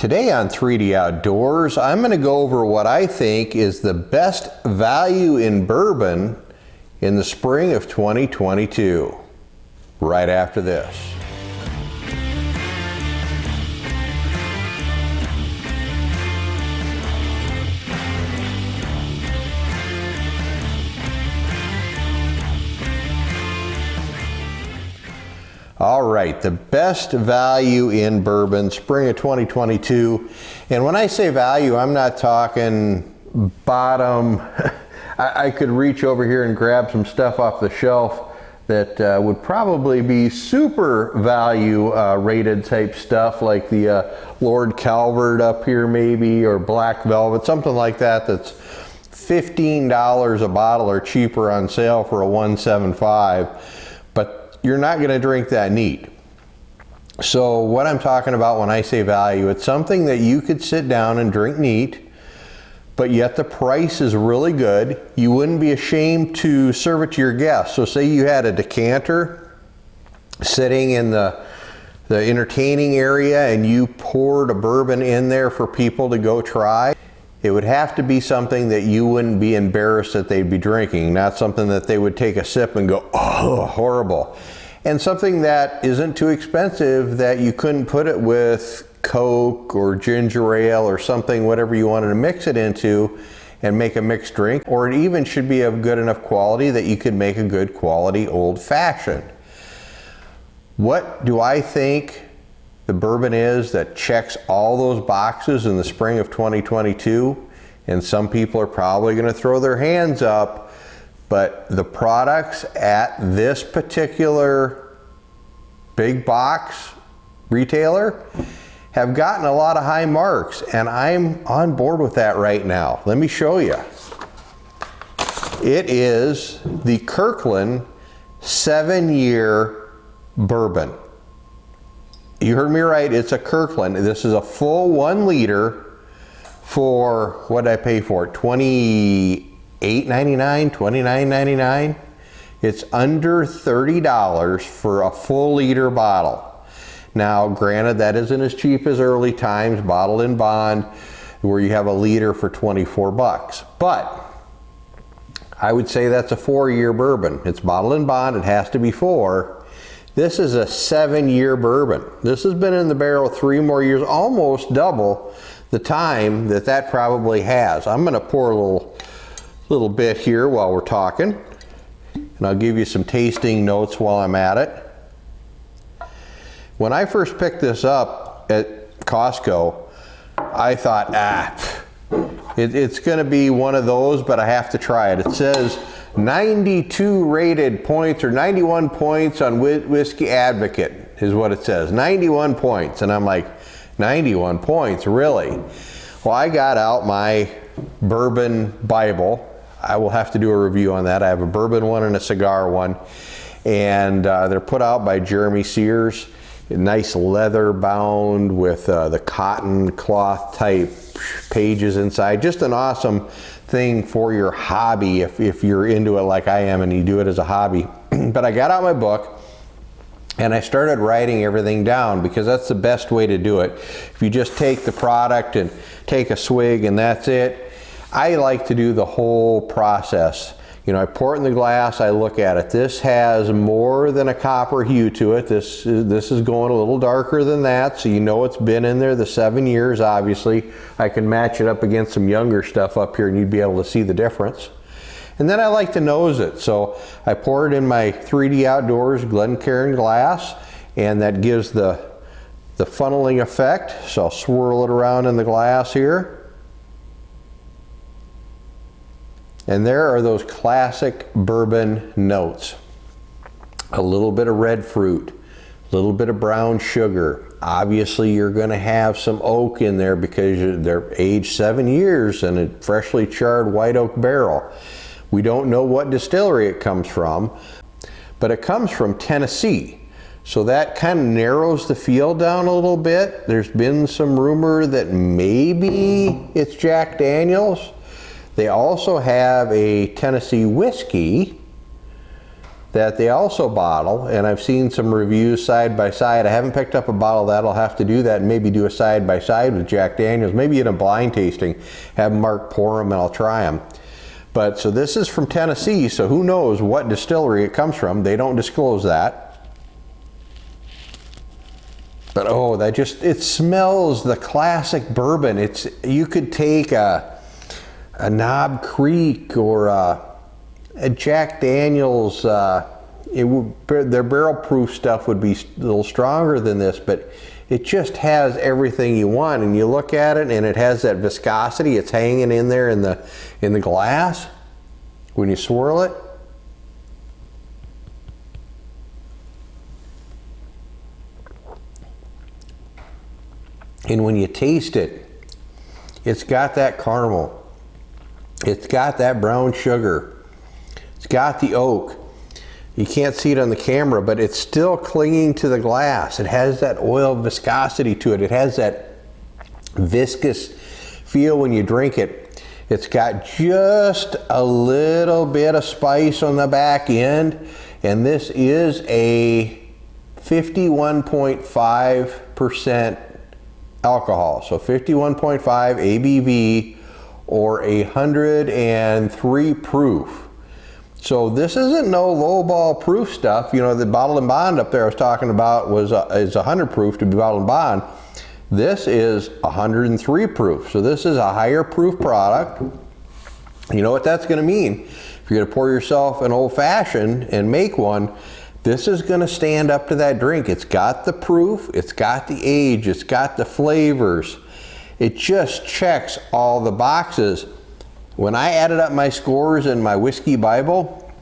Today on 3D Outdoors, I'm going to go over what I think is the best value in bourbon in the spring of 2022, right after this. All right, the best value in bourbon, spring of 2022. And when I say value, I'm not talking bottom. I could reach over here and grab some stuff off the shelf that would probably be super value rated type stuff, like the Lord Calvert up here maybe, or Black Velvet, something like that that's $15 a bottle or cheaper on sale for a 175. But you're not going to drink that neat. So what I'm talking about when I say value, it's something that you could sit down and drink neat, but yet the price is really good. You wouldn't be ashamed to serve it to your guests. So say you had a decanter sitting in the entertaining area and you poured a bourbon in there for people to go try. It would have to be something that you wouldn't be embarrassed that they'd be drinking, not something that they would take a sip and go, oh, horrible. And something that isn't too expensive that you couldn't put it with Coke or ginger ale or something, whatever you wanted to mix it into and make a mixed drink. Or it even should be of good enough quality that you could make a good quality old fashioned. What do I think the bourbon is that checks all those boxes in the spring of 2022? And some people are probably going to throw their hands up, but the products at this particular big box retailer have gotten a lot of high marks, and I'm on board with that right now. Let me show you. It is the Kirkland 7-year bourbon. You heard me right, it's a Kirkland. This is a full 1 liter for, what did I pay for it? $28.99, $29.99. It's under $30 for a full liter bottle. Now, granted, that isn't as cheap as early times, bottled in bond, where you have a liter for 24 bucks. But I would say that's a 4-year bourbon. It's bottled in bond, it has to be 4. This is a 7-year bourbon. This has been in the barrel 3 more years, almost double the time that probably has. I'm gonna pour a little bit here while we're talking, and I'll give you some tasting notes while I'm at it. When I first picked this up at Costco, I thought, it's gonna be one of those, but I have to try it. It says 92 rated points, or 91 points on Whiskey Advocate is what it says. 91 points. And I'm like, 91 points, really? Well, I got out my bourbon Bible. I will have to do a review on that. I have a bourbon one and a cigar one. And they're put out by Jeremy Sears. Nice leather bound with the cotton cloth type pages inside. Just an awesome thing for your hobby if you're into it like I am and you do it as a hobby. But I got out my book and I started writing everything down, because that's the best way to do it. If you just take the product and take a swig and that's it, I like to do the whole process. You know, I pour it in the glass, I look at it. This has more than a copper hue to it. This is going a little darker than that, so you know it's been in there the 7 years, obviously. I can match it up against some younger stuff up here and you'd be able to see the difference. And then I like to nose it, so I pour it in my 3D Outdoors Glencairn glass, and that gives the funneling effect. So I'll swirl it around in the glass here. And there are those classic bourbon notes. A little bit of red fruit, a little bit of brown sugar. Obviously you're going to have some oak in there because they're aged 7 years in a freshly charred white oak barrel. We don't know what distillery it comes from, but it comes from Tennessee. So that kind of narrows the field down a little bit. There's been some rumor that maybe it's Jack Daniel's. They also have a Tennessee whiskey that they also bottle, and I've seen some reviews side by side. I haven't picked up a bottle of that. I'll have to do that and maybe do a side by side with Jack Daniels, maybe in a blind tasting, have Mark pour them and I'll try them. But so this is from Tennessee, so who knows what distillery it comes from. They don't disclose that. But oh, that just, it smells the classic bourbon. It's, you could take a Knob Creek or a Jack Daniels, their barrel proof stuff would be a little stronger than this, but it just has everything you want. And you look at it and it has that viscosity. It's hanging in there in the glass when you swirl it. And when you taste it, it's got that caramel. It's got that brown sugar. It's got the oak. You can't see it on the camera, but it's still clinging to the glass. It has that oil viscosity to it. It has that viscous feel when you drink it. It's got just a little bit of spice on the back end, and this is a 51.5% alcohol, so 51.5 ABV or 103 proof. So this isn't no lowball proof stuff. You know, the bottled and bond up there I was talking about is 100 proof to be bottled and bond. This is 103 proof, so this is a higher proof product. You know what that's going to mean? If you're going to pour yourself an old fashioned and make one, this is going to stand up to that drink. It's got the proof, it's got the age, it's got the flavors. It just checks all the boxes. When I added up my scores in my whiskey Bible,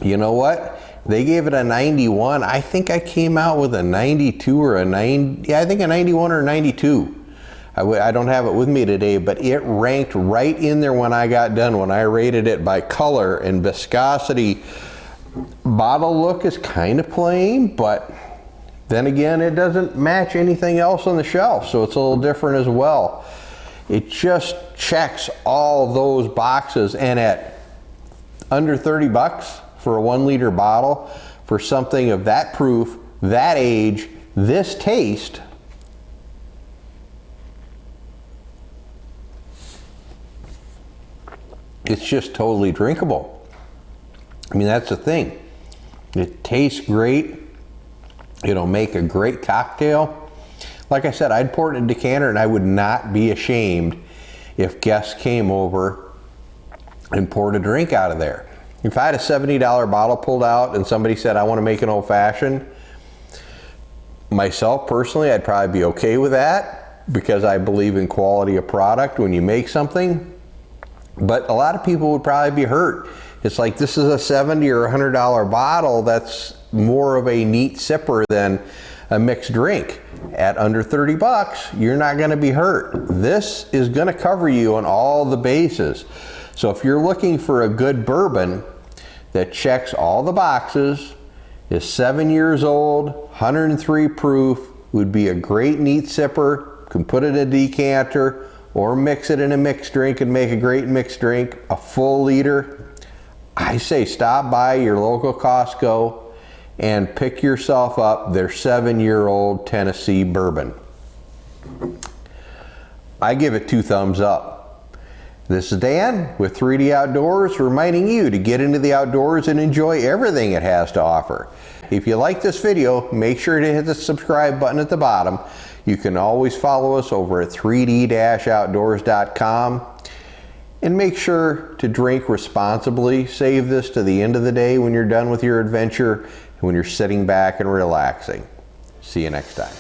you know what? They gave it a 91. I think I came out with a 92 or a 90. Yeah, I think a 91 or 92. I don't have it with me today, but it ranked right in there when I got done, when I rated it by color and viscosity. Bottle look is kind of plain, but then again, it doesn't match anything else on the shelf, so it's a little different as well. It just checks all those boxes, and at under 30 bucks for a 1 liter bottle, for something of that proof, that age, this taste, it's just totally drinkable. I mean, that's the thing. It tastes great. It'll make a great cocktail. Like I said, I'd pour it in a decanter, and I would not be ashamed if guests came over and poured a drink out of there. If I had a $70 bottle pulled out and somebody said, I want to make an old fashioned, myself personally, I'd probably be okay with that because I believe in quality of product when you make something. But a lot of people would probably be hurt. It's like, this is a $70 or $100 bottle that's more of a neat sipper than a mixed drink. At under 30 bucks, you're not going to be hurt. This is going to cover you on all the bases. So if you're looking for a good bourbon that checks all the boxes, is 7 years old, 103 proof, would be a great neat sipper, can put it in a decanter or mix it in a mixed drink and make a great mixed drink, a full liter, I say stop by your local Costco and pick yourself up their 7-year-old Tennessee bourbon. I give it 2 thumbs up. This is Dan with 3D Outdoors, reminding you to get into the outdoors and enjoy everything it has to offer. If you like this video, make sure to hit the subscribe button at the bottom. You can always follow us over at 3d-outdoors.com. And make sure to drink responsibly. Save this to the end of the day when you're done with your adventure and when you're sitting back and relaxing. See you next time.